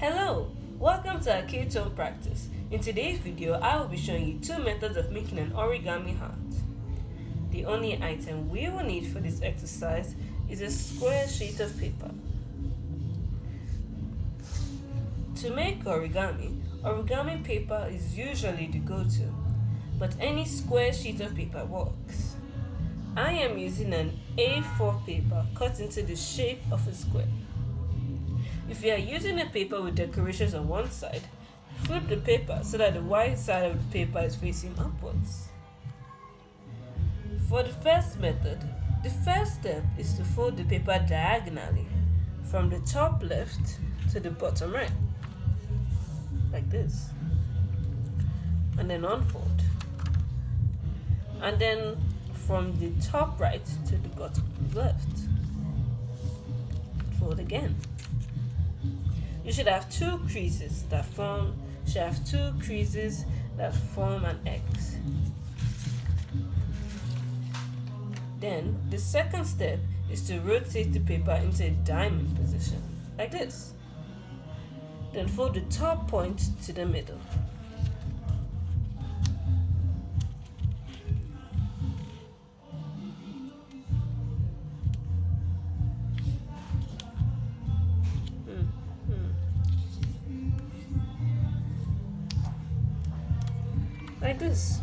Hello, welcome to our K-Tone practice. In today's video, I will be showing you two methods of making an origami heart. The only item we will need for this exercise is a square sheet of paper. To make origami paper is usually the go-to, but any square sheet of paper works. I am using an A4 paper cut into the shape of a square. If you are using a paper with decorations on one side, flip the paper so that the white side of the paper is facing upwards. For the first method, the first step is to fold the paper diagonally from the top left to the bottom right, like this, and then unfold. And then from the top right to the bottom left, fold again. You should have two creases that form an X. Then the second step is to rotate the paper into a diamond position, like this. Then fold the top point to the middle. Like this.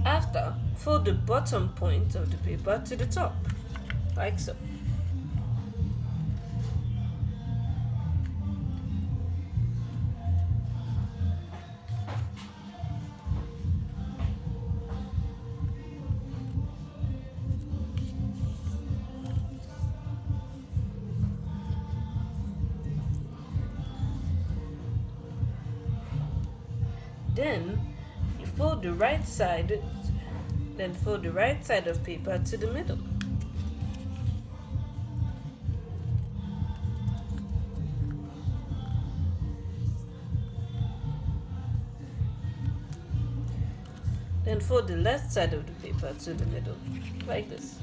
After, fold the bottom point of the paper to the top, like so. Then fold the right side of paper to the middle. Then fold the left side of the paper to the middle, like this.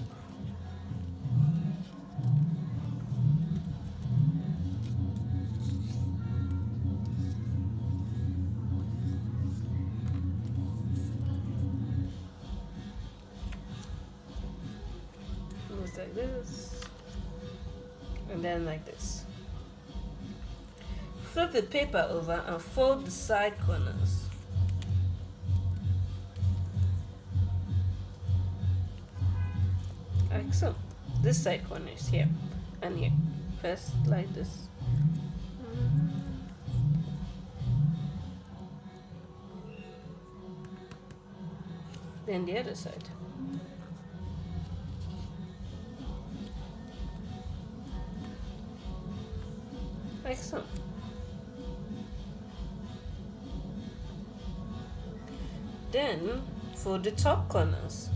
Like this, and then like this. Flip the paper over and fold the side corners. Like so. This side corner is here and here. First like this. Then the other side. Like so. Then for the top corners.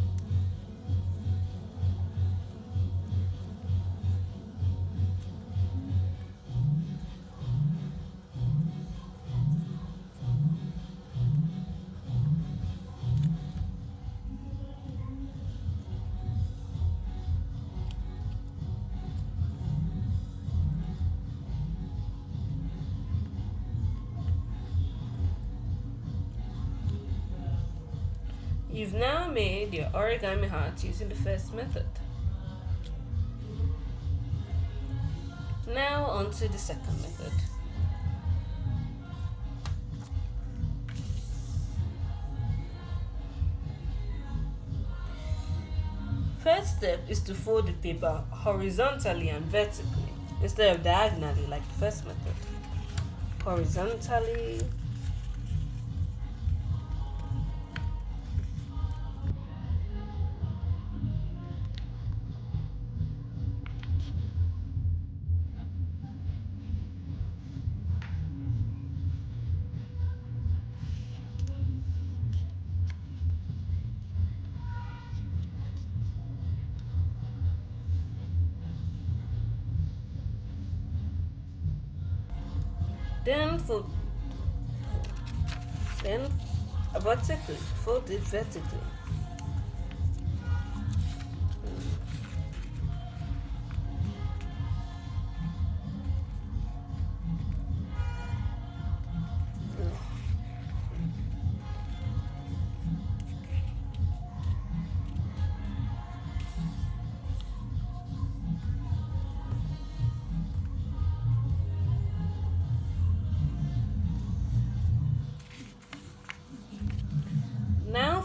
You've now made your origami heart using the first method. Now on to the second method. First step is to fold the paper horizontally and vertically instead of diagonally like the first method. Horizontally. Then vertically, fold it vertically.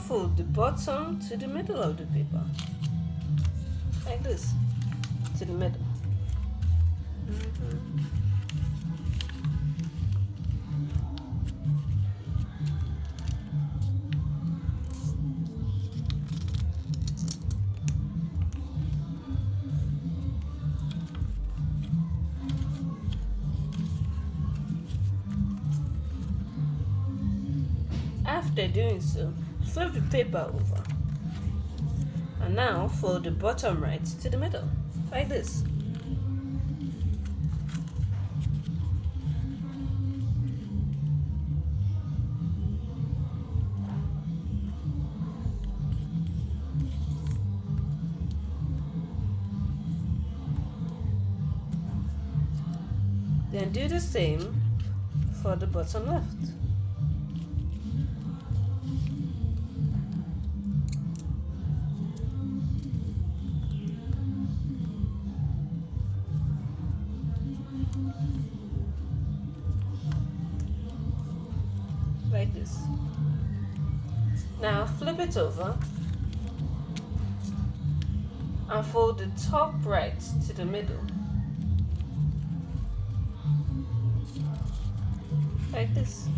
fold the bottom to the middle of the paper. Like this. To the middle. After doing so, flip the paper over. And now fold the bottom right to the middle, like this. Then do the same for the bottom left. Like this. Now flip it over and fold the top right to the middle. Like this.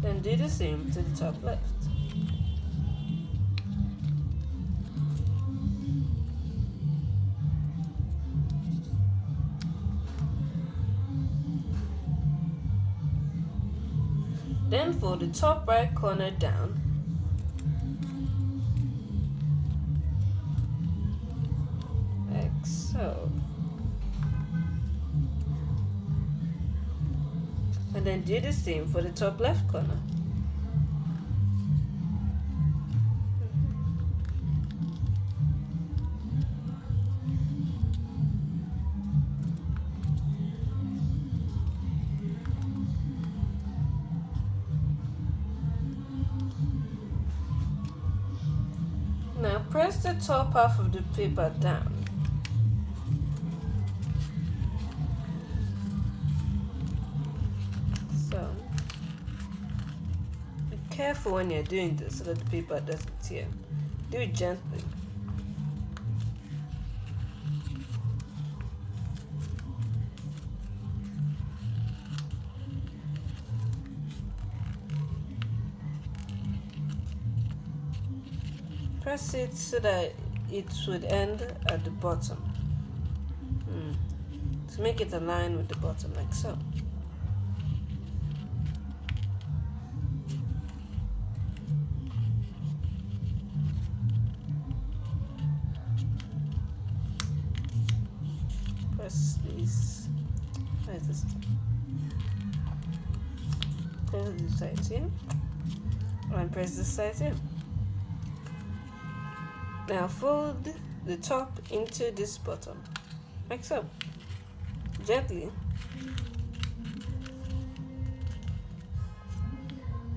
Then do the same to the top left. Then fold the top right corner down. Like so. And then do the same for the top left corner. Now press the top half of the paper down. So, be careful when you're doing this so that the paper doesn't tear. Do it gently. Press it so that it would end at the bottom. To make it align with the bottom, like so. Press this. Where is this? Press this side here. And press this side here. Now fold the top into this bottom, like so, gently.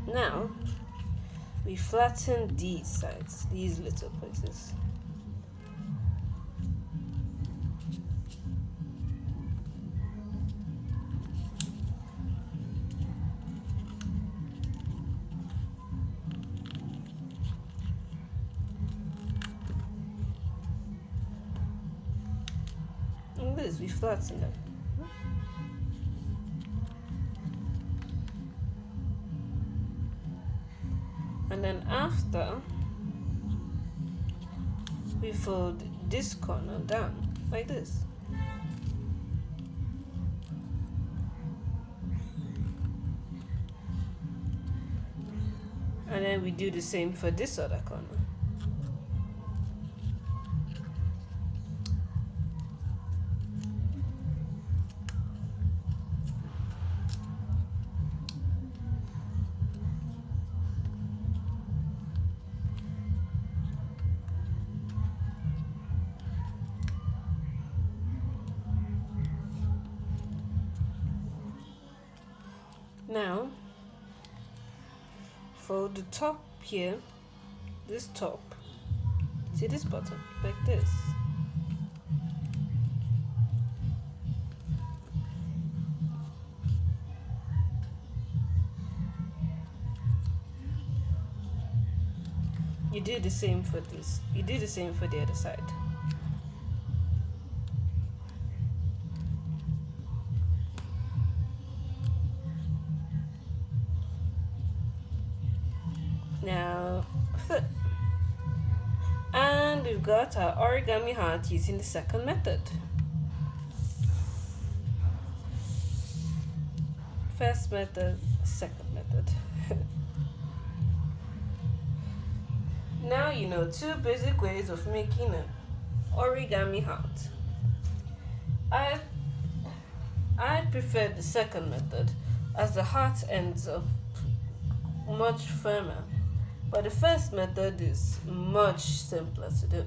Now, we flatten these sides, these little places. This, we flatten them. And then after, we fold this corner down, like this. And then we do the same for this other corner. Now, for the top here, this top, see this bottom, like this. You do the same for this. You do the same for the other side. Now, flip. And we've got our origami heart using the second method. First method, second method. Now you know 2 basic ways of making an origami heart. I prefer the second method as the heart ends up much firmer, but the first method is much simpler to do.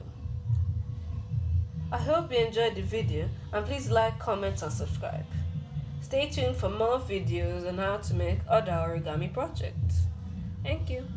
I hope you enjoyed the video, and please like, comment and subscribe. Stay tuned for more videos on how to make other origami projects. Thank you.